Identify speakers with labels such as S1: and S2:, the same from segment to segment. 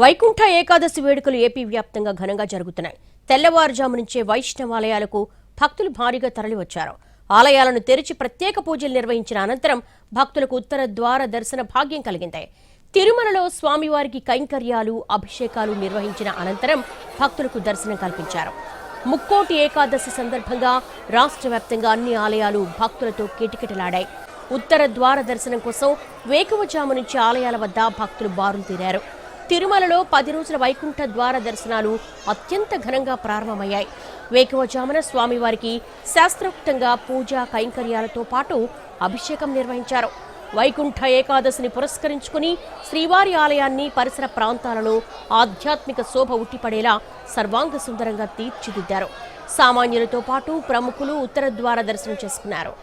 S1: వైకుంఠ ఏకాదశి వేడుకలు ఏపీ వ్యాప్తంగా ఘనంగా జరుగుతున్నాయి. తెల్లవారుజాము నుంచే వైష్ణవాలయాలకు భక్తులు భారీగా తరలివచ్చారు. ఆలయాలను తెరిచి ప్రత్యేక పూజలు నిర్వహించిన అనంతరం భక్తులకు ఉత్తర ద్వార దర్శన భాగ్యం కలిగింది. తిరుమలలో స్వామివారికి కైంకర్యాలు, అభిషేకాలు నిర్వహించిన అనంతరం భక్తులకు దర్శనం కల్పించారు. ముక్కోటి ఏకాదశి సందర్భంగా రాష్ట్ర వ్యాప్తంగా అన్ని ఆలయాలు భక్తులతో కిటకిటలాడాయి. ఉత్తర ద్వార దర్శనం కోసం వేకువజాము నుంచి ఆలయాల వద్ద భక్తులు బారులు తీరారు. తిరుమలలో 10 రోజుల వైకుంఠ ద్వార దర్శనాలు అత్యంత ఘనంగా ప్రారంభమయ్యాయి. వేకువజామున స్వామివారికి శాస్త్రోక్తంగా పూజా కైంకర్యాలతో పాటు అభిషేకం నిర్వహించారు. వైకుంఠ ఏకాదశిని పురస్కరించుకుని శ్రీవారి ఆలయాన్ని, పరిసర ప్రాంతాలను ఆధ్యాత్మిక శోభ ఉట్టిపడేలా సర్వాంగ సుందరంగా తీర్చిదిద్దారు. సామాన్యులతో పాటు ప్రముఖులు ఉత్తర ద్వార దర్శనం చేసుకున్నారు.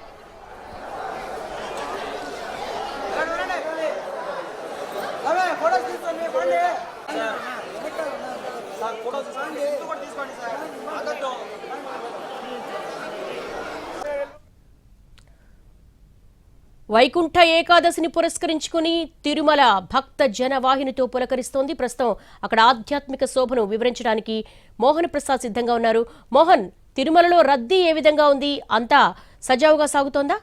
S1: వైకుంఠ ఏకాదశిని పురస్కరించుకుని తిరుమల భక్త జనవాహినితో పులకరిస్తోంది. ప్రస్తుతం అక్కడ ఆధ్యాత్మిక శోభను వివరించడానికి మోహన్ ప్రసాద్ సిద్ధంగా ఉన్నారు. మోహన్, తిరుమలలో రద్దీ ఏ విధంగా ఉంది? అంతా సజావుగా సాగుతోందా?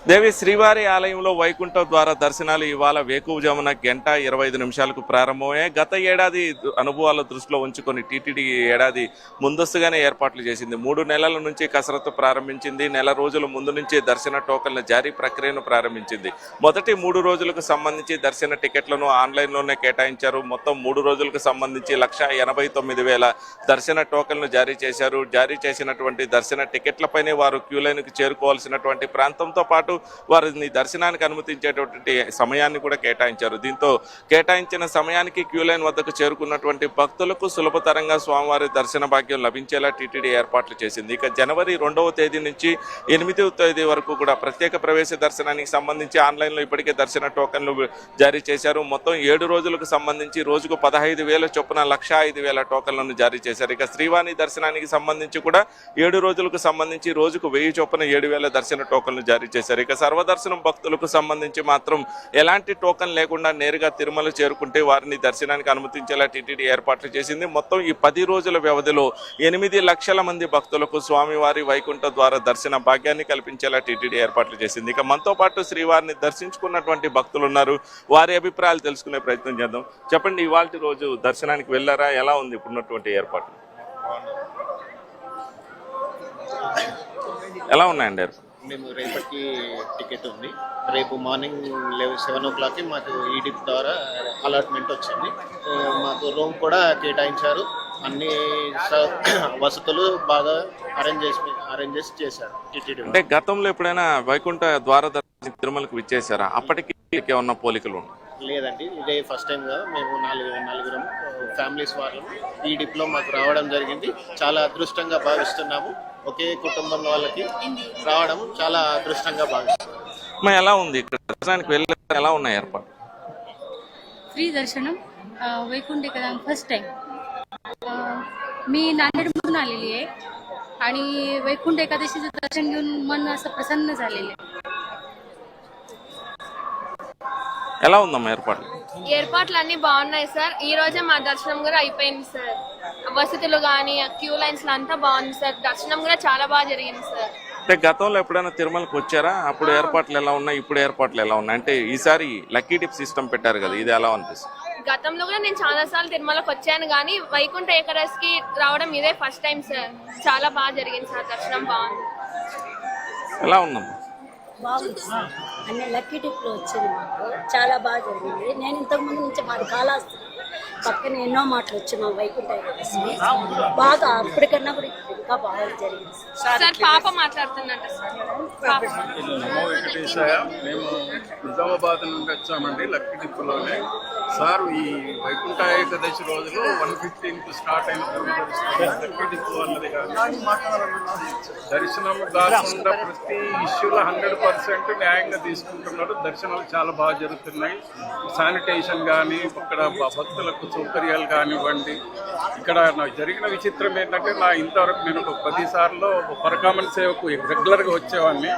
S2: దేవి, శ్రీవారి ఆలయంలో వైకుంఠ ద్వార దర్శనాలు ఇవాళ వేకువజామున 1:25 ప్రారంభమయ్యాయి. గత ఏడాది అనుభవాల దృష్టిలో ఉంచుకొని టీటీడీ ఏడాది ముందస్తుగానే ఏర్పాట్లు చేసింది. 3 నెలల నుంచి కసరత్తు ప్రారంభించింది. నెల రోజుల ముందు నుంచి దర్శన టోకన్ల జారీ ప్రక్రియను ప్రారంభించింది. మొదటి 3 రోజులకు సంబంధించి దర్శన టికెట్లను ఆన్లైన్లోనే కేటాయించారు. మొత్తం 3 రోజులకు సంబంధించి 1,89,000 దర్శన టోకన్లు జారీ చేశారు. జారీ చేసినటువంటి దర్శన టికెట్లపైనే వారు క్యూ లైన్కు చేరుకోవాల్సినటువంటి ప్రాంతంతో పాటు వారిని దర్శనానికి అనుమతించేటటువంటి సమయాన్ని కూడా కేటాయించారు. దీంతో కేటాయించిన సమయానికి క్యూ లైన్ వద్దకు చేరుకున్నటువంటి భక్తులకు సులభతరంగా స్వామివారి దర్శన భాగ్యం లభించేలా టీటీడీ ఏర్పాట్లు చేసింది. ఇక జనవరి 2వ తేదీ నుంచి 8వ తేదీ వరకు కూడా ప్రత్యేక ప్రవేశ దర్శనానికి సంబంధించి ఆన్లైన్లో ఇప్పటికే దర్శన టోకన్లు జారీ చేశారు. మొత్తం 7 రోజులకు సంబంధించి రోజుకు 15,000 చొప్పున 1,05,000 టోకన్లను జారీ చేశారు. ఇక శ్రీవాణి దర్శనానికి సంబంధించి కూడా 7 రోజులకు సంబంధించి రోజుకు 1000 చొప్పున 7,000 దర్శన టోకన్లు జారీ చేశారు. ఇక సర్వదర్శనం భక్తులకు సంబంధించి మాత్రం ఎలాంటి టోకన్ లేకుండా నేరుగా తిరుమల చేరుకుంటే వారిని దర్శనానికి అనుమతించేలా టీటీడీ ఏర్పాట్లు చేసింది. మొత్తం ఈ 10 రోజుల వ్యవధిలో 8 లక్షల మంది భక్తులకు స్వామివారి వైకుంఠ ద్వార దర్శన భాగ్యాన్ని కల్పించేలా టీటీడీ ఏర్పాట్లు చేసింది. ఇక మనతో పాటు శ్రీవారిని దర్శించుకున్నటువంటి భక్తులు ఉన్నారు. వారి అభిప్రాయాలు తెలుసుకునే ప్రయత్నం చేద్దాం. చెప్పండి, ఇవాళ రోజు దర్శనానికి వెళ్ళారా? ఎలా ఉంది ఇప్పుడున్నటువంటి ఏర్పాట్లు? ఎలా ఉన్నాయండి?
S3: మేము రేపటికి టికెట్ ఉంది. రేపు మార్నింగ్ 7 o'clockకి మాకు ఈడిప్ ద్వారా అలాట్మెంట్ వచ్చింది. మాకు రూమ్ కూడా కేటాయించారు. అన్ని వసతులు బాగా అరేంజ్ చేశారు టీటీడీ.
S2: అంటే గతంలో ఎప్పుడైనా వైకుంఠ ద్వార దర్శనం తిరుమలకు విచ్చేసారా? అప్పటికి ఏమన్నా పోలికలు?
S3: లేదండి, ఇదే ఫస్ట్ టైం కదా. మేము నలుగురం ఫ్యామిలీస్ వాళ్ళము ఈడిప్లో మాకు రావడం జరిగింది. చాలా అదృష్టంగా భావిస్తున్నాము. ఒకే కుటుంబం వాళ్ళకి రావడం చాలా అదృష్టంగా భావిస్తున్నాము.
S2: ఎలా ఉంది ఇక్కడ దర్శనానికి వెళ్ళి? ఎలా ఉన్నాయి ఏర్పాటు?
S4: फ्री दर्शनम वैकुंठ एकादशी फर्स्ट टाइम मी नांदेडमधून आलेली आहे आणि वैकुंठ एकादशीचं दर्शन घेऊन मन असं प्रसन्न झालेलं आहे.
S2: ఎలా ఉందమ్మా ఏర్పాట్లు?
S5: ఏర్పాట్లు అన్ని బాగున్నాయి సార్. ఈ రోజే మా దర్శనం కూడా అయిపోయింది సార్. వసతులు కానీ క్యూ లైన్స్ అంతా బాగుంది సార్. దర్శనం కూడా చాలా బాగా జరిగింది సార్.
S2: అంటే గతంలో ఎప్పుడైనా తిరుమలకు వచ్చారా? అప్పుడు ఏర్పాట్లు ఎలా ఉన్నాయి, ఇప్పుడు ఏర్పాట్లు ఎలా ఉన్నాయి? అంటే ఈసారి లక్కీ టిప్ సిస్టమ్ పెట్టారు కదా, ఇది ఎలా అనిపిస్తుంది?
S5: గతంలో కూడా నేను చాలా సార్లు తిరుమలకు వచ్చాను, కానీ వైకుంఠ ఏకాదశికి రావడం ఇదే ఫస్ట్ టైం సార్. చాలా బాగా జరిగింది సార్. దర్శనం బాగుంది.
S2: ఎలా ఉందమ్మా?
S6: బాగుంది సార్. అన్ని లక్కీ టిప్లో వచ్చింది. మాకు చాలా బాగా జరిగింది. నేను ఇంతకుముందు నుంచి మాది కాళహస్తి పక్కన ఎన్నో మాటలు వచ్చి మా వైకుంఠ ఏకాదశి బాగా అప్పటికన్నా కూడా ఇంకా బాగా జరిగింది
S5: సార్. పాప మాట్లాడుతున్నట్టు సార్.
S7: నమో వెంకటేశాయ. మేము నిజామాబాద్ నుండి వచ్చామండి, లక్కీ టిప్పులోనే. సార్, ఈ వైకుంఠ ఏకాదశి రోజులు 1:15కు స్టార్ట్ అయిన లక్కీ టిప్పు అన్నది కానీ దర్శనం కాకుండా ప్రతి ఇష్యూలో 100% న్యాయంగా తీసుకుంటున్నారు. దర్శనాలు చాలా బాగా జరుగుతున్నాయి. శానిటేషన్ కానీ, ఇక్కడ భక్తులకు సౌకర్యాలు కానివ్వండి. ఇక్కడ నాకు జరిగిన విచిత్రం ఏంటంటే, ఇంతవరకు నేను ఒక 10 సార్లు పరకామణి సేవకు రెగ్యులర్గా వచ్చేవాడిని.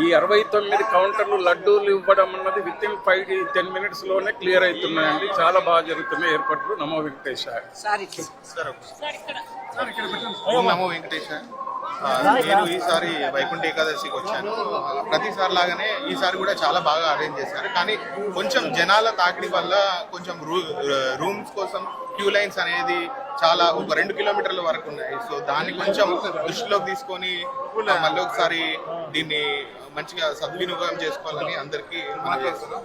S7: ఈ 69 కౌంటర్లు లడ్డూలు ఇవ్వడం అన్నది విత్ ఇన్ 5-10 మినిట్స్లోనే క్లియర్ అవుతున్నాయండి. చాలా బాగా జరుగుతున్నాయి ఏర్పాట్లు. నమో వెంకటేశాయ.
S3: ఓం నమో వెంకటేశాయ. నేను ఈసారి వైకుంఠ ఏకాదశికి వచ్చాను. ప్రతిసారి లాగానే ఈసారి కూడా చాలా బాగా అరేంజ్ చేశారు. కానీ కొంచెం జనాల తాకిడి వల్ల కొంచెం రూమ్స్ కోసం క్యూ లైన్స్ అనేది చాలా ఒక 2 కిలోమీటర్ల వరకు ఉన్నాయి. సో దాన్ని కొంచెం దృష్టిలోకి తీసుకొని మళ్ళీ ఒకసారి దీన్ని మంచిగా సద్వినియోగం చేసుకోవాలని అందరికీ మనవి చేస్తున్నాం.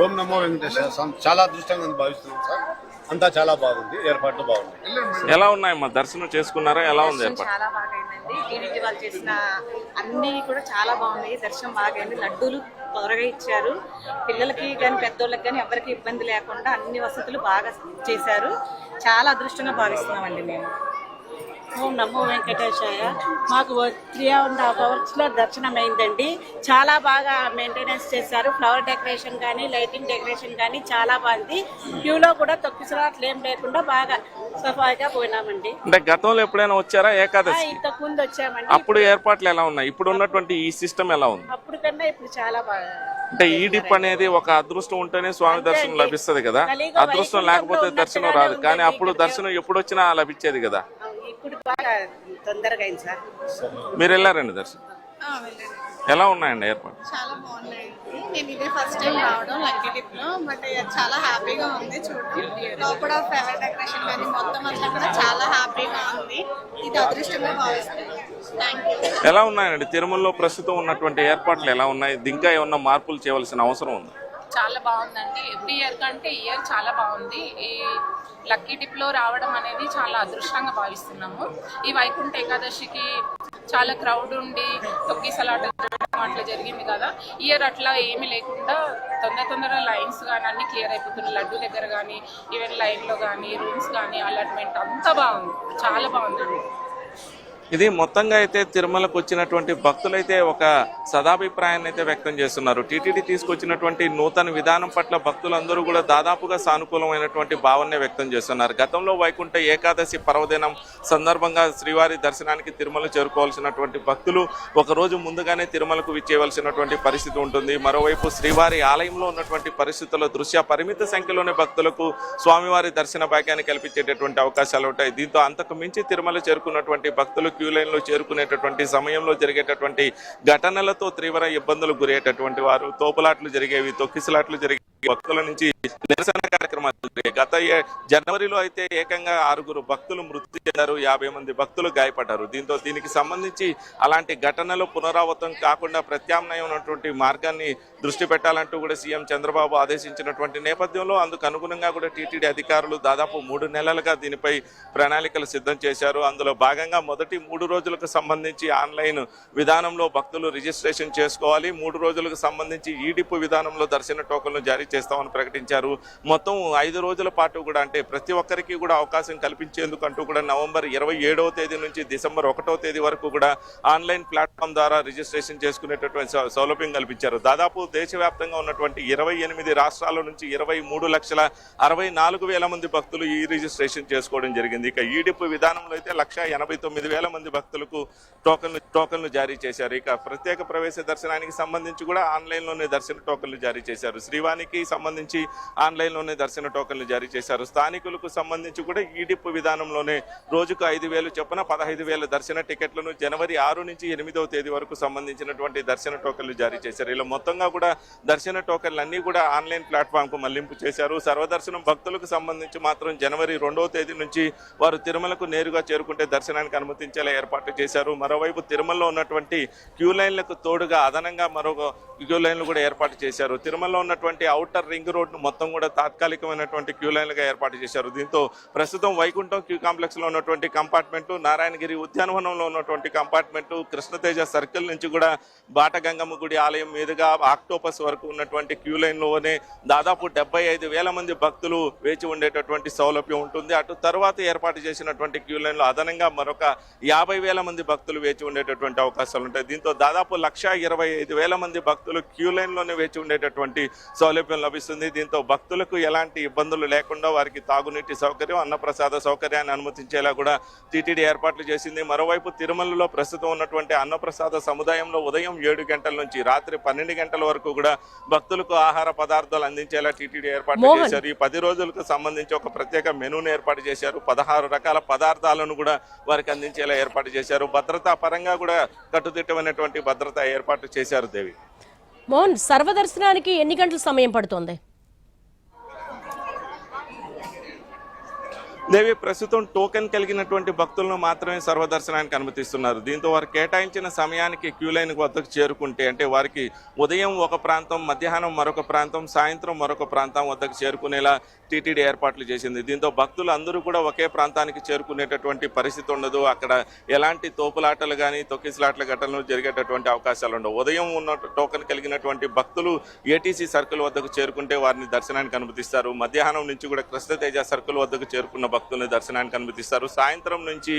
S8: ఓం నమో వెంకటేశ్వర. చాలా అదృష్టంగా భావిస్తున్నాం సార్. అంతా చాలా బాగుంది, ఏర్పాట్లు బాగున్నాయి.
S2: ఎలా ఉన్నాయమ్మా, దర్శనం చేసుకున్నారా? ఎలా ఉంది ఏర్పాటు?
S9: చాలా బాగా అయిందండి. టీడీటీ వాళ్ళు చేసిన అన్ని కూడా చాలా బాగున్నాయి. దర్శనం బాగా అయింది. లడ్డూలు త్వరగా ఇచ్చారు. పిల్లలకి కానీ పెద్దోళ్ళకి కానీ ఎవరికి ఇబ్బంది లేకుండా అన్ని వసతులు బాగా చేశారు. చాలా అదృష్టంగా భావిస్తున్నామండి మేము.
S6: ఓం నమో వెంకటేశాయ. మాకు 3.5 అవర్స్లో దర్శనం అయిందండి. చాలా బాగా మెయింటెనెన్స్ చేశారు. ఫ్లవర్ డెకరేషన్ కానీ లైటింగ్ డెకరేషన్ కానీ చాలా బాగుంది. క్యూలో కూడా తొక్కిసలాట్లు ఏం లేకుండా బాగా సఫాయిగా పోయినామండి.
S2: అంటే గతంలో ఎప్పుడైనా వచ్చారా ఏకాదశి?
S6: ఇంతకు ముందు వచ్చామండి.
S2: అప్పుడు ఏర్పాట్లు ఎలా ఉన్నాయి? ఇప్పుడు ఉన్నటువంటి ఈ సిస్టమ్ ఎలా ఉంది?
S6: అప్పుడు కన్నా ఇప్పుడు చాలా బాగా.
S2: అంటే ఈ డిప్ అనేది ఒక అదృష్టం ఉంటేనే స్వామి దర్శనం లభిస్తుంది కదా. అదృష్టం లేకపోతే దర్శనం రాదు. కానీ అప్పుడు దర్శనం ఎప్పుడు వచ్చినా లభించేది కదా.
S6: ఇప్పుడు బాగా తొందరగా అయింది సార్.
S2: మీరు వెళ్ళారండి దర్శనం? ఎలా ఉన్నాయండి ఏర్పాటు?
S10: చాలా బాగున్నాయి. నేను ఇదే ఫస్ట్ టైం రావడం లక్కీ డిప్ లో. బట్ చాలా హ్యాపీగా ఉంది చూడడం. లోపల ఫ్లవర్ డెకరేషన్ కానీ మొత్తం అంతా కూడా చాలా హ్యాపీగా ఉంది. ఇది అదృష్టంగా భావిస్తున్నాను. Thank you.
S2: ఎలా ఉన్నాయండి తిరుమలలో ప్రస్తుతం ఉన్నటువంటి ఏర్పాట్లు ఎలా ఉన్నాయి? ఇంకా ఏమన్నా మార్పులు చేయవలసిన అవసరం ఉంది?
S11: చాలా బాగుందండి. ఎవ్రీ ఇయర్ కంటే ఈ ఇయర్ చాలా బాగుంది. ఈ లక్కీ డిప్లో రావడం అనేది చాలా అదృష్టంగా భావిస్తున్నాము. ఈ వైకుంఠ ఏకాదశికి చాలా క్రౌడ్ ఉండి తొక్కిసలాట అట్లా జరిగింది కదా. ఇయర్ అట్లా ఏమీ లేకుండా తొందరగా లైన్స్ కానీ అన్ని క్లియర్ అయిపోతున్నాయి. లడ్డు దగ్గర కానీ ఈవెన్ లైన్లో కానీ రూమ్స్ కానీ అలాట్మెంట్ అంతా బాగుంది. చాలా బాగుందండి.
S2: ఇది మొత్తంగా అయితే తిరుమలకు వచ్చినటువంటి భక్తులైతే ఒక సదాభిప్రాయాన్ని అయితే వ్యక్తం చేస్తున్నారు. టీటీడీ తీసుకొచ్చినటువంటి నూతన విధానం పట్ల భక్తులందరూ కూడా దాదాపుగా సానుకూలమైనటువంటి భావన వ్యక్తం చేస్తున్నారు. గతంలో వైకుంఠ ఏకాదశి పర్వదినం సందర్భంగా శ్రీవారి దర్శనానికి తిరుమల చేరుకోవాల్సినటువంటి భక్తులు ఒకరోజు ముందుగానే తిరుమలకు విచ్చేయవలసినటువంటి పరిస్థితి ఉంటుంది. మరోవైపు శ్రీవారి ఆలయంలో ఉన్నటువంటి పరిస్థితుల దృష్ట్యా పరిమిత సంఖ్యలోనే భక్తులకు స్వామివారి దర్శన భాగ్యాన్ని కల్పించేటటువంటి అవకాశాలు ఉంటాయి. దీంతో అంతకు మించి తిరుమల చేరుకున్నటువంటి భక్తులు క్యూ లైన్లో చేరుకునేటటువంటి సమయంలో జరిగేటటువంటి ఘటనలతో తీవ్ర ఇబ్బందులు గురయ్యేటటువంటి వారు, తోపులాట్లు జరిగేవి, తొక్కిసలాట్లు జరిగేవి, భక్తుల నుంచి నిరసన కార్యక్రమాలు జరిగాయి. గత జనవరిలో అయితే ఏకంగా 6 భక్తులు మృతి చెందారు, 50 మంది భక్తులు గాయపడ్డారు. దీనికి సంబంధించి అలాంటి ఘటనలు పునరావృతం కాకుండా ప్రత్యామ్నాయమైనటువంటి మార్గాన్ని దృష్టి పెట్టాలంటూ కూడా సీఎం చంద్రబాబు ఆదేశించినటువంటి నేపథ్యంలో అందుకు అనుగుణంగా కూడా టీటీడీ అధికారులు దాదాపు 3 నెలలుగా దీనిపై ప్రణాళికలు సిద్ధం చేశారు. అందులో భాగంగా మొదటి 3 రోజులకు సంబంధించి ఆన్లైన్ విధానంలో భక్తులు రిజిస్ట్రేషన్ చేసుకోవాలి. 3 రోజులకు సంబంధించి ఈ డిప్ విధానంలో దర్శన టోకన్లు జారీ చేస్తామని ప్రకటించారు. మొత్తం 5 రోజుల పాటు కూడా అంటే ప్రతి ఒక్కరికి కూడా అవకాశం కల్పించేందుకు అంటూ కూడా నవంబర్ 27వ తేదీ నుంచి డిసెంబర్ 1వ తేదీ వరకు కూడా ఆన్లైన్ ప్లాట్ఫామ్ ద్వారా రిజిస్ట్రేషన్ చేసుకునేటటువంటి సౌలభ్యం కల్పించారు. దాదాపు దేశవ్యాప్తంగా ఉన్నటువంటి 28 రాష్ట్రాల నుంచి 23,64,000 మంది భక్తులు ఈ రిజిస్ట్రేషన్ చేసుకోవడం జరిగింది. ఇక ఈ డిప్ విధానంలో అయితే 1,89,000 మంది భక్తులకు టోకన్లు జారీ చేశారు. ఇక ప్రత్యేక ప్రవేశ దర్శనానికి సంబంధించి కూడా ఆన్లైన్లోనే దర్శన టోకన్లు జారీ చేశారు. శ్రీవానికి సంబంధించి ఆన్లైన్లోనే దర్శన టోకన్లు జారీ చేశారు. స్థానికులకు సంబంధించి కూడా ఈ డిప్ విధానంలోనే రోజుకు 5,000 చొప్పున 15,000 దర్శన టికెట్లను జనవరి 6 నుంచి 8వ తేదీ వరకు సంబంధించినటువంటి దర్శన టోకన్లు జారీ చేశారు. ఇలా మొత్తంగా కూడా దర్శన టోకన్లు అన్ని కూడా ఆన్లైన్ ప్లాట్ఫామ్కు మళ్లింపు చేశారు. సర్వదర్శనం భక్తులకు సంబంధించి మాత్రం జనవరి 2వ తేదీ నుంచి వారు తిరుమలకు నేరుగా చేరుకుంటే దర్శనానికి అనుమతించేలా ఏర్పాటు చేశారు. మరోవైపు తిరుమలలో ఉన్నటువంటి క్యూ లైన్లకు తోడుగా అదనంగా మరొక క్యూ లైన్లు కూడా ఏర్పాటు చేశారు. తిరుమలలో ఉన్నటువంటి ఔటర్ రింగ్ రోడ్ను మొత్తం కూడా తాత్కాలికమైనటువంటి క్యూ లైన్లుగా ఏర్పాటు చేశారు. దీంతో ప్రస్తుతం వైకుంఠం క్యూ కాంప్లెక్స్ లో ఉన్నటువంటి కంపార్ట్మెంటు, నారాయణగిరి ఉద్యానవనంలో ఉన్నటువంటి కంపార్ట్మెంటు, కృష్ణతేజ సర్కిల్ నుంచి కూడా బాటగంగమ్మ గుడి ఆలయం మీదుగా ఆక్టోపస్ వరకు ఉన్నటువంటి క్యూ లైన్లోనే దాదాపు 75,000 మంది భక్తులు వేచి ఉండేటటువంటి సౌలభ్యం ఉంటుంది. అటు తర్వాత ఏర్పాటు చేసినటువంటి క్యూ లైన్లో అదనంగా మరొక 50,000 మంది భక్తులు వేచి ఉండేటటువంటి అవకాశాలు ఉంటాయి. దీంతో దాదాపు 1,25,000 మంది భక్తులు క్యూ లైన్లోనే వేచి ఉండేటటువంటి సౌలభ్యం లభిస్తుంది. దీంతో భక్తులకు ఎలాంటి ఇబ్బందులు లేకుండా వారికి తాగునీటి సౌకర్యం, అన్నప్రసాద సౌకర్యాన్ని అనుమతించేలా కూడా టీటీడీ ఏర్పాట్లు చేసింది. మరోవైపు తిరుమలలో ప్రస్తుతం ఉన్నటువంటి అన్నప్రసాద సముదాయంలో ఉదయం 7 గంటల నుంచి రాత్రి 12 గంటల వరకు కూడా భక్తులకు ఆహార పదార్థాలు అందించేలా టీటీడీ ఏర్పాట్లు చేశారు. ఈ 10 రోజులకు సంబంధించి ఒక ప్రత్యేక మెనూను ఏర్పాటు చేశారు. 16 రకాల పదార్థాలను కూడా వారికి అందించేలా ఏర్పాటు చేశారు. భద్రతా పరంగా కూడా కట్టుదిట్టమైనటువంటి భద్రత ఏర్పాటు చేశారు. దేవి
S1: మోహన్, సర్వదర్శనానికి ఎన్ని గంటల సమయం పడుతోంది?
S2: దేవి ప్రస్తుతం టోకెన్ కలిగినటువంటి భక్తులను మాత్రమే సర్వదర్శనానికి అనుమతిస్తున్నారు. దీంతో వారు కేటాయించిన సమయానికి క్యూ లైన్ వద్దకు చేరుకుంటే, అంటే వారికి ఉదయం ఒక ప్రాంతం, మధ్యాహ్నం మరొక ప్రాంతం, సాయంత్రం మరొక ప్రాంతం వద్దకు చేరుకునేలా టీటీడీ ఏర్పాట్లు చేసింది. దీంతో భక్తులు అందరూ కూడా ఒకే ప్రాంతానికి చేరుకునేటటువంటి పరిస్థితి ఉండదు. అక్కడ ఎలాంటి తోపులాటలు కానీ తొక్కిసలాటల ఘటనలు జరిగేటటువంటి అవకాశాలు ఉండవు. ఉదయం ఉన్న టోకెన్ కలిగినటువంటి భక్తులు ఏటీసీ సర్కిల్ వద్దకు చేరుకుంటే వారిని దర్శనానికి అనుమతిస్తారు. మధ్యాహ్నం నుంచి కూడా కృష్ణతేజ సర్కిల్ వద్దకు చేరుకున్న భక్తుల్ని దర్శనానికి అనుమతిస్తారు. సాయంత్రం నుంచి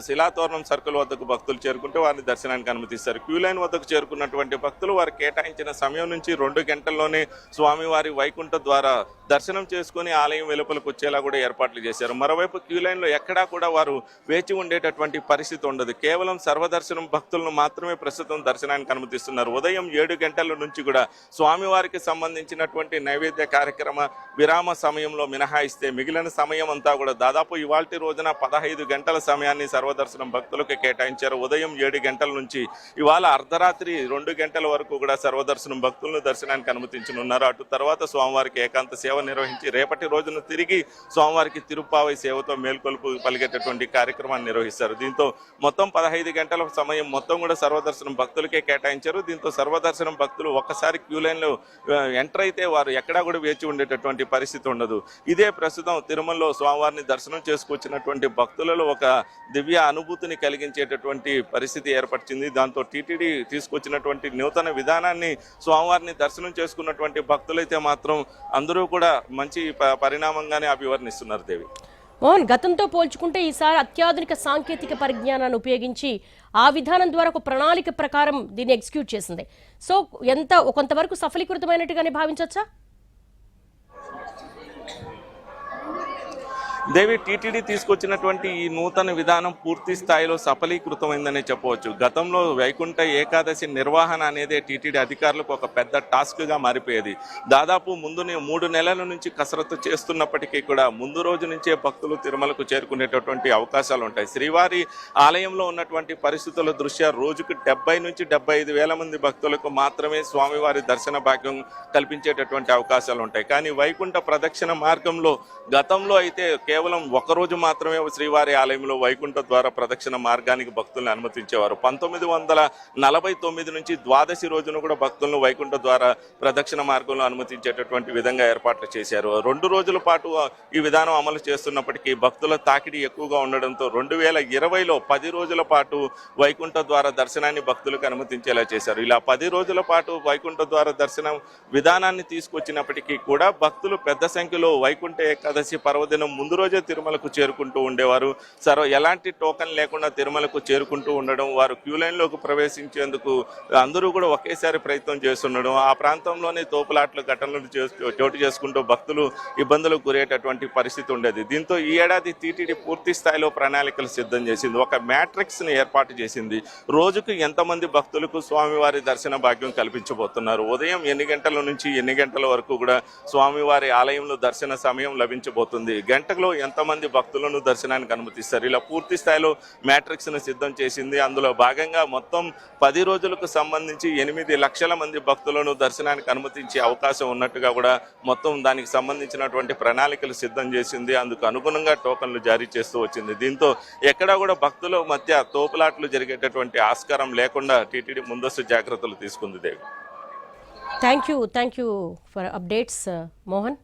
S2: శిలాతోరణం సర్కిల్ వద్దకు భక్తులు చేరుకుంటే వారిని దర్శనానికి అనుమతిస్తారు. క్యూ లైన్ వద్దకు చేరుకున్నటువంటి భక్తులు వారు కేటాయించిన సమయం నుంచి 2 గంటల్లోనే స్వామివారి వైకుంఠ ద్వారా దర్శనం చేసుకుని ఆలయం వెలుపలకు వచ్చేలా కూడా ఏర్పాట్లు చేశారు. మరోవైపు క్యూ లైన్లో ఎక్కడా కూడా వారు వేచి ఉండేటటువంటి పరిస్థితి ఉండదు. కేవలం సర్వదర్శనం భక్తులను మాత్రమే ప్రస్తుతం దర్శనానికి అనుమతిస్తున్నారు. ఉదయం 7 గంటల నుంచి కూడా స్వామివారికి సంబంధించినటువంటి నైవేద్య కార్యక్రమ విరామ సమయంలో మినహాయిస్తే మిగిలిన సమయం అంతా కూడా దాదాపు ఇవాల్టి రోజున 15 గంటల సమయాన్ని సర్వదర్శనం భక్తులకు కేటాయించారు. ఉదయం 7 గంటల నుంచి ఇవాళ అర్ధరాత్రి 2 గంటల వరకు కూడా సర్వదర్శనం భక్తులను దర్శనానికి అనుమతించనున్నారు. అటు తర్వాత స్వామివారికి ఏకాంత సేవ నిర్వహించి రేపటి రోజున తిరిగి స్వామివారికి తిరుప్పావై సేవతో మేల్కొల్పు పలిగేటటువంటి కార్యక్రమాన్ని నిర్వహిస్తారు. దీంతో మొత్తం 15 గంటల సమయం మొత్తం కూడా సర్వదర్శనం భక్తులకే కేటాయించారు. దీంతో సర్వదర్శనం భక్తులు ఒక్కసారి క్యూ లైన్లో ఎంటర్ అయితే వారు ఎక్కడా కూడా వేచి ఉండేటటువంటి పరిస్థితి ఉండదు. ఇదే ప్రస్తుతం తిరుమలలో స్వామివారిని దర్శనం చేసుకొచ్చినటువంటి భక్తులలో ఒక దివ్య అనుభూతిని కలిగించేటటువంటి పరిస్థితి ఏర్పరిచింది. దాంతో టీటీడీ తీసుకొచ్చినటువంటి నూతన విధానాన్ని స్వామివారిని దర్శనం చేసుకున్నటువంటి భక్తులైతే మాత్రం అందరూ కూడా మంచి పరిణామంగానే అభివర్ణిస్తున్నారు. దేవి
S1: మోహన్, గతంతో పోల్చుకుంటే ఈసారి అత్యాధునిక సాంకేతిక పరిజ్ఞానాన్ని ఉపయోగించి ఆ విధానం ద్వారా ఒక ప్రణాళిక ప్రకారం దీన్ని ఎగ్జిక్యూట్ చేసింది. సో కొంతవరకు సఫలీకృతమైనట్టుగానే భావించవచ్చా?
S2: దేవి టీటీడీ తీసుకొచ్చినటువంటి ఈ నూతన విధానం పూర్తి స్థాయిలో సఫలీకృతమైందనే చెప్పవచ్చు. గతంలో వైకుంఠ ఏకాదశి నిర్వహణ అనేది టీటీడీ అధికారులకు ఒక పెద్ద టాస్క్గా మారిపోయేది. దాదాపు ముందు 3 నెలల నుంచి కసరత్తు చేస్తున్నప్పటికీ కూడా ముందు రోజు నుంచే భక్తులు తిరుమలకు చేరుకునేటటువంటి అవకాశాలు ఉంటాయి. శ్రీవారి ఆలయంలో ఉన్నటువంటి పరిస్థితుల దృష్ట్యా రోజుకు 70 నుంచి 75 వేల మంది భక్తులకు మాత్రమే స్వామివారి దర్శన భాగ్యం కల్పించేటటువంటి అవకాశాలు ఉంటాయి. కానీ వైకుంఠ ప్రదక్షిణ మార్గంలో గతంలో అయితే కేవలం ఒకరోజు మాత్రమే శ్రీవారి ఆలయంలో వైకుంఠ ద్వార ప్రదక్షిణ మార్గానికి భక్తులను అనుమతించేవారు. 1949 నుంచి ద్వాదశి రోజున కూడా భక్తులను వైకుంఠ ద్వార ప్రదక్షిణ మార్గంలో అనుమతించేటటువంటి విధంగా ఏర్పాట్లు చేశారు. 2 రోజుల పాటు ఈ విధానం అమలు చేస్తున్నప్పటికీ భక్తుల తాకిడి ఎక్కువగా ఉండడంతో 2020లో 10 రోజుల పాటు వైకుంఠ ద్వార దర్శనాన్ని భక్తులకు అనుమతించేలా చేశారు. ఇలా 10 రోజుల పాటు వైకుంఠ ద్వార దర్శనం విధానాన్ని తీసుకొచ్చినప్పటికీ కూడా భక్తులు పెద్ద సంఖ్యలో వైకుంఠ ఏకాదశి పర్వదినం ముందు రోజే తిరుమలకు చేరుకుంటూ ఉండేవారు. ఎలాంటి టోకెన్ లేకుండా తిరుమలకు చేరుకుంటూ ఉండడం, వారు క్యూ లైన్లోకి ప్రవేశించేందుకు అందరూ కూడా ఒకేసారి ప్రయత్నం చేస్తుండడం, ఆ ప్రాంతంలోనే తోపులాట్ల ఘటనలు చోటు చేసుకుంటూ భక్తులు ఇబ్బందులకు గురేటటువంటి పరిస్థితి ఉండేది. దీంతో ఈ ఏడాది టీటీడీ పూర్తి స్థాయిలో ప్రణాళికలు సిద్ధం చేసింది. ఒక మ్యాట్రిక్స్ని ఏర్పాటు చేసింది. రోజుకు ఎంతమంది భక్తులకు స్వామివారి దర్శన భాగ్యం కల్పించబోతున్నారు, ఉదయం ఎన్ని గంటల నుంచి ఎన్ని గంటల వరకు కూడా స్వామివారి ఆలయంలో దర్శన సమయం లభించబోతుంది, గంటలో ఎంతమంది భక్తులను దర్శనానికి అనుమతిస్తారు, ఇలా పూర్తి స్థాయిలో మ్యాట్రిక్స్ను సిద్ధం చేసింది. అందులో భాగంగా మొత్తం 10 రోజులకు సంబంధించి 8 లక్షల మంది భక్తులను దర్శనానికి అనుమతించే అవకాశం ఉన్నట్టుగా కూడా మొత్తం దానికి సంబంధించినటువంటి ప్రణాళికలు సిద్ధం చేసింది. అందుకు అనుగుణంగా టోకన్లు జారీ చేస్తూ వచ్చింది. దీంతో ఎక్కడా కూడా భక్తుల మధ్య తోపులాట్లు జరిగేటటువంటి ఆస్కారం లేకుండా టీటీడీ ముందస్తు జాగ్రత్తలు తీసుకుంది. Devi,
S1: thank you for updates Mohan.